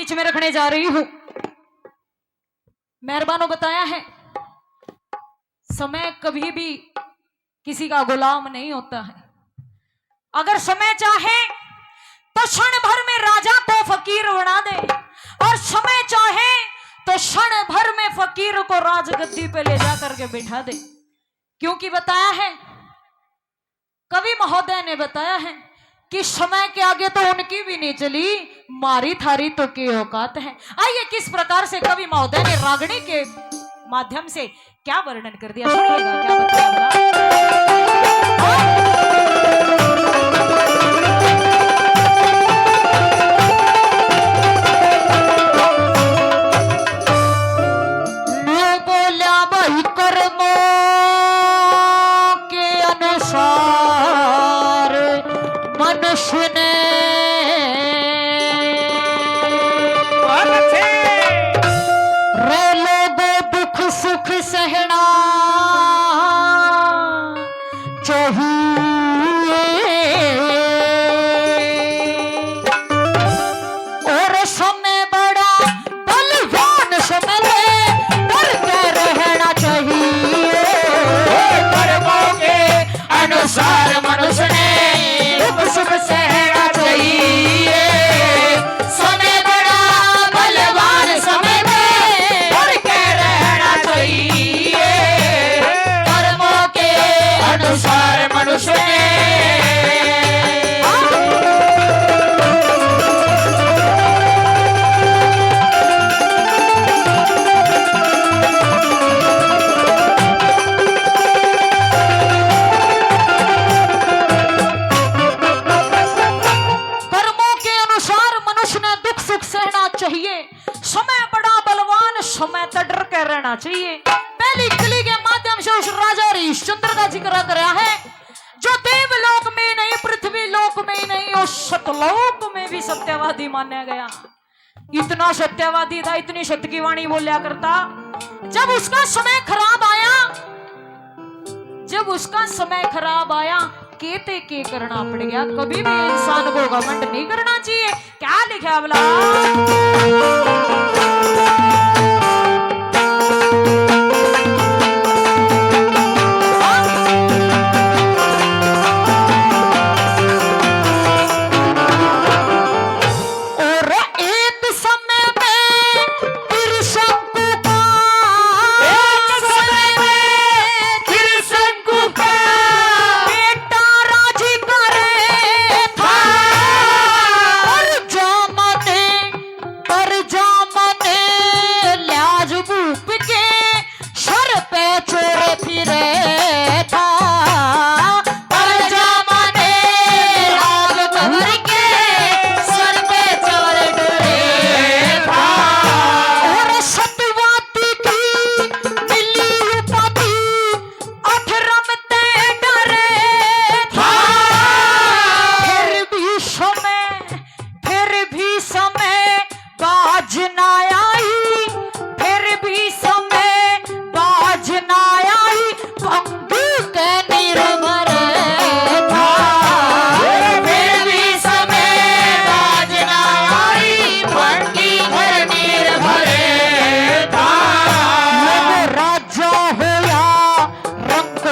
बीच में रखने जा रही हूं। मेहरबानों बताया है समय कभी भी किसी का गुलाम नहीं होता है। अगर समय चाहे तो क्षण भर में राजा को फकीर बना दे, और समय चाहे तो क्षण भर में फकीर को राजगद्दी पे ले जा करके बिठा दे। क्योंकि बताया है, कवि महोदय ने बताया है कि समय के आगे तो उनकी भी नहीं चली, मारी थारी तो की औकात है। आइए किस प्रकार से कवि महोदय ने रागणी के माध्यम से क्या वर्णन कर दिया, सुनिएगा क्या बताया। मनुष्य ने रे लोगों दुख सुख सहना चाहिए, और समय बड़ा बलवान समय डर के रहना चाहिए। कर्मों के अनुसार मनुष्य ने सुख सहना चाहिए। समय बड़ा बलवान समय में डर के रहना चाहिए। कर्मों के अनुसार मनुष्य ने चाहिए। समय बड़ा बलवान समय तो डर के रहना चाहिए। पहली कली के माध्यम से उस राजा हरिश्चंद्र का जिक्र कर रहा है, जो देवलोक में नहीं, पृथ्वी लोक में नहीं, और सतलोक में भी सत्यवादी माना गया। इतना सत्यवादी था, इतनी सत्य की वाणी बोलिया करता। जब उसका समय खराब आया, जब उसका समय खराब आया, केते के करना पड़ गया। कभी भी इंसान को घमंड नहीं करना चाहिए। क्या लिखा बोला,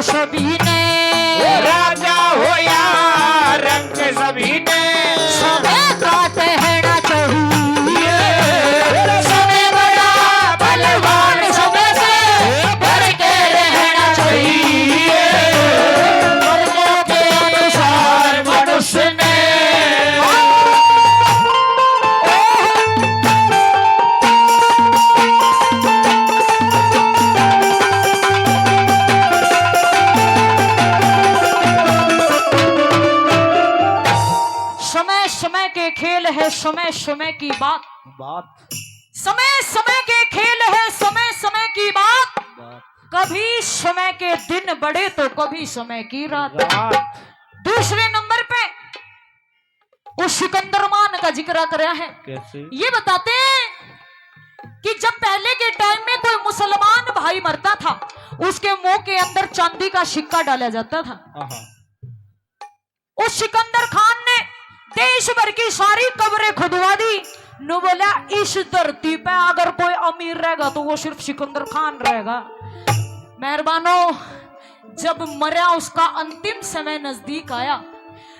सभी ने राजा हो या रंग सभी ने समय का ठहरना चाहिए। समय बड़ा बलवान समय से डर के रहना चाहिए। कर्मों के अनुसार मनुष्य ने समय के खेल है, समय समय की बात समय समय के खेल है, समय समय की बात। कभी समय के दिन बड़े तो कभी समय की रात। दूसरे नंबर पे उस सिकंदर मान का जिक्र कर रहा है। कैसे? ये बताते हैं कि जब पहले के टाइम में कोई मुसलमान भाई मरता था, उसके मुंह के अंदर चांदी का सिक्का डाला जाता था। उस सिकंदर खान ने देश भर की सारी कब्रें खुदवा दी, नु बोला इस धरती पे अगर कोई अमीर रहेगा तो वो सिर्फ सिकंदर खान रहेगा। मेहरबानो जब मरा उसका अंतिम समय नजदीक आया,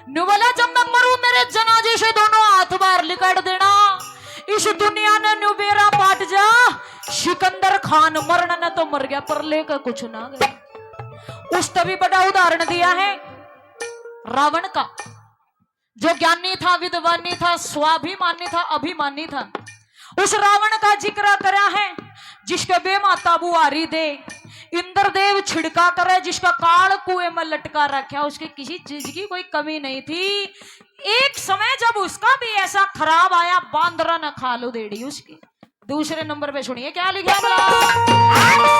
नु बोला जब मैं मरूं मेरे जनाजे से दोनों हाथ बाहर लिकड़ देना, इस दुनिया ने नु बेरा पाट जा। सिकंदर खान मरना न तो मर गया पर लेकर कुछ ना गया। उस तभी बड़ा उदाहरण दिया है रावण का, जो ज्ञानी था, विद्वानी था, स्वाभिमानी था, अभिमानी था। उस रावण का जिक्र करा है जिसके बेमाता बुआरी दे इंद्रदेव छिड़का करे, जिसका काल कुएं में लटका रखा, उसके किसी चीज की कोई कमी नहीं थी। एक समय जब उसका भी ऐसा खराब आया, बांदरा न खा लो देड़ी उसकी। दूसरे नंबर पे सुनिए क्या लिखा बोला।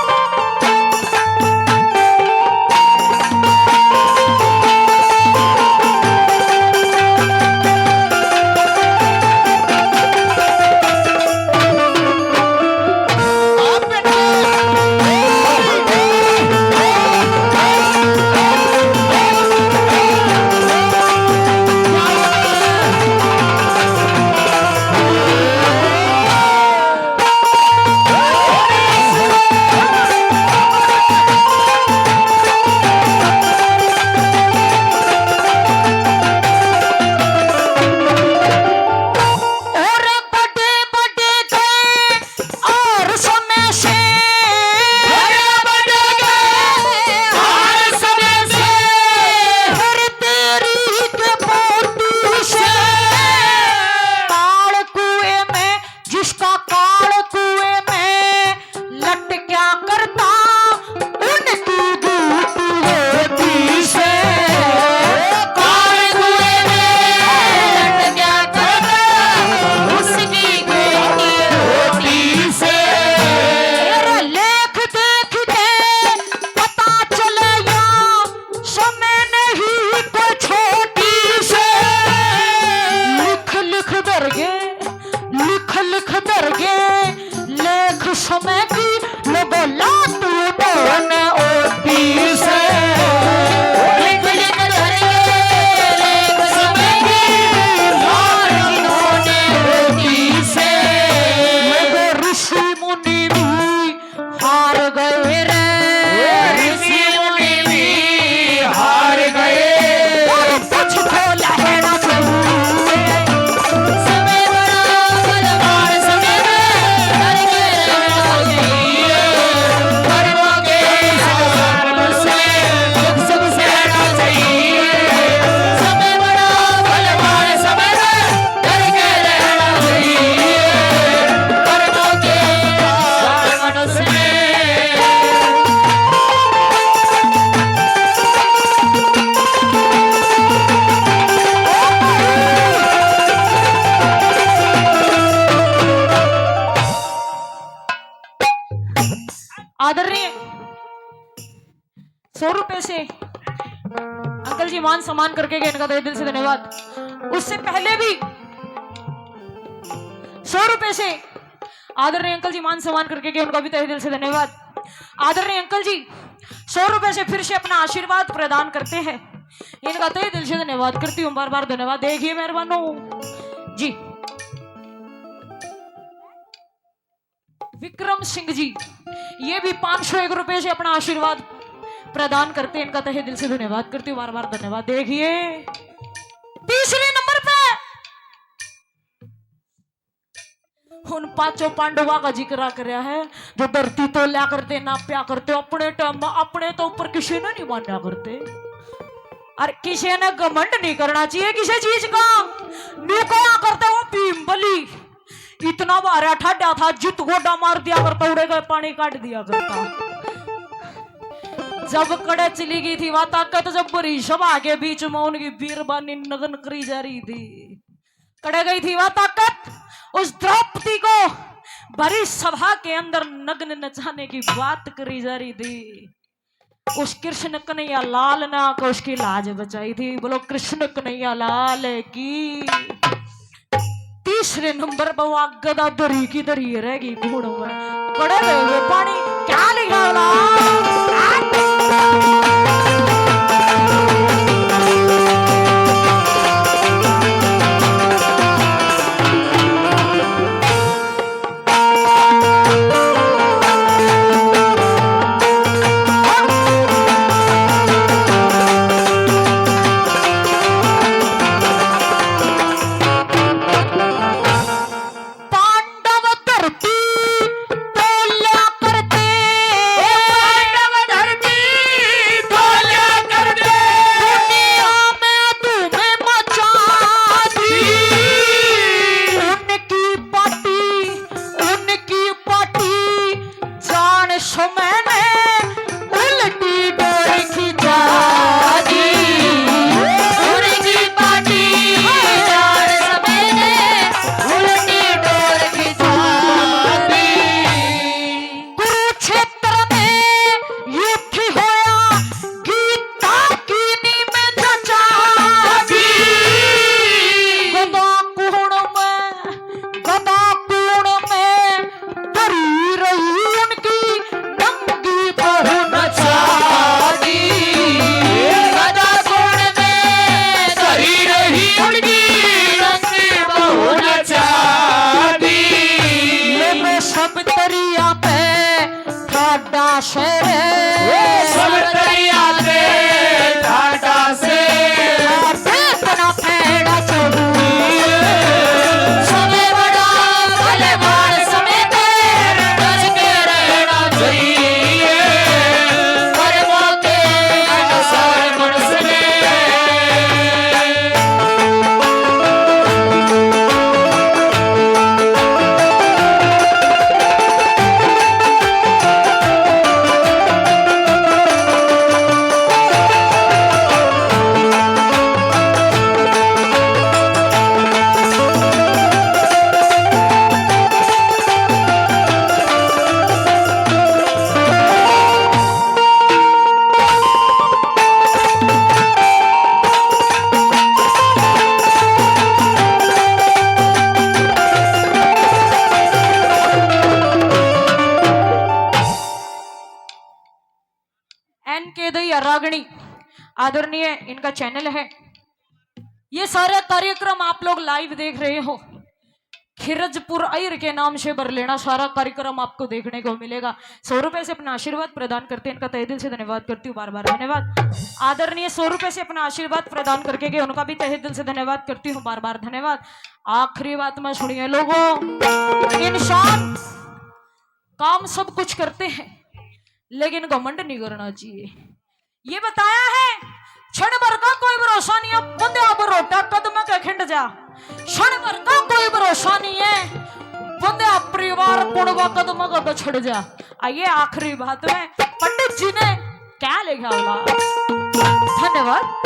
आदरणीय 100 रुपए से अंकल जी मान सम्मान करके गए, इनका दिल से धन्यवाद। उससे पहले भी 100 रुपए से आदरणीय अंकल जी मान सम्मान करके गए, उनका भी तहे दिल से धन्यवाद। आदरणीय अंकल जी 100 रुपए से फिर से अपना आशीर्वाद प्रदान करते हैं, इनका तहे दिल से धन्यवाद करती हूँ, बार बार धन्यवाद। देखिए मेहरबानों जी, विक्रम सिंह जी ये भी 501 रुपए से अपना आशीर्वाद प्रदान करते हैं, इनका तहे दिल से धन्यवाद करती हूँ, बार बार धन्यवाद। देखिए तीसरे नंबर पे उन पांचों पांडवा का जिक्र कर रहा है जो धरती तो लिया करते ना प्या करते, अपने टाइम अपने तो ऊपर किसी ने नहीं माना करते, और किसी ने घमंड नहीं करना चाहिए किसी चीज का। क्या करते वो भीम बली इतना भारा ठाडा था, जित गोडा मार दिया करता, उड़े गए पानी काट दिया करता। जब कड़े चली गई थी वह ताकत, जब बड़ी सभा के बीच में उनकी बीरबानी नगन करी जा रही थी, कड़े गई थी वह ताकत उस द्रौपदी को भरी सभा के अंदर नग्न नचाने की बात करी जा रही थी। उस कृष्ण कन्हैया लाल ने आकर उसकी लाज बचाई थी। बोलो कृष्ण कन्हैया लाल की। तीसरे नंबर पर वहां गदा दरी की दरी रहेगी घोड़ों में कड़े हुए पानी, क्या लिखा शेर सब दरिया ते घाटा से अपना फेड़ा चढ़ू समय बड़ा बलवान समय तेरे डर के रहना चाहिए कर्मों के अनुसार मनुष्य ने रागणी आदरणीय इनका चैनल है। ये सारे कार्यक्रम आप लोग लाइव देख रहे हो। खिरजपुर अयर के नाम से भर लेना, सारा कार्यक्रम आपको देखने को मिलेगा। 100 रुपए से अपना आशीर्वाद प्रदान करते हैं, इनका तहे दिल से धन्यवाद करती हूँ, बार बार धन्यवाद। आदरणीय 100 रुपए से अपना आशीर्वाद प्रदान करके गए, उनका भी तहे दिल से धन्यवाद करती हूँ, बार बार धन्यवाद। आखिरी बात में सुनिए लोगों, इंसान काम सब कुछ करते हैं लेकिन घमंड नहीं करना चाहिए। ये बताया है क्षण भर का कोई भरोसा नहीं है, बंदे अब रोटा कदम का खिंड जा। क्षण भर का कोई भरोसा नहीं है, बंदे परिवार कुड़वा कदम का छड़ जा। आइए आखिरी बात में पंडित जी ने क्या लिखा होगा, धन्यवाद।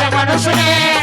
मनुष्य ने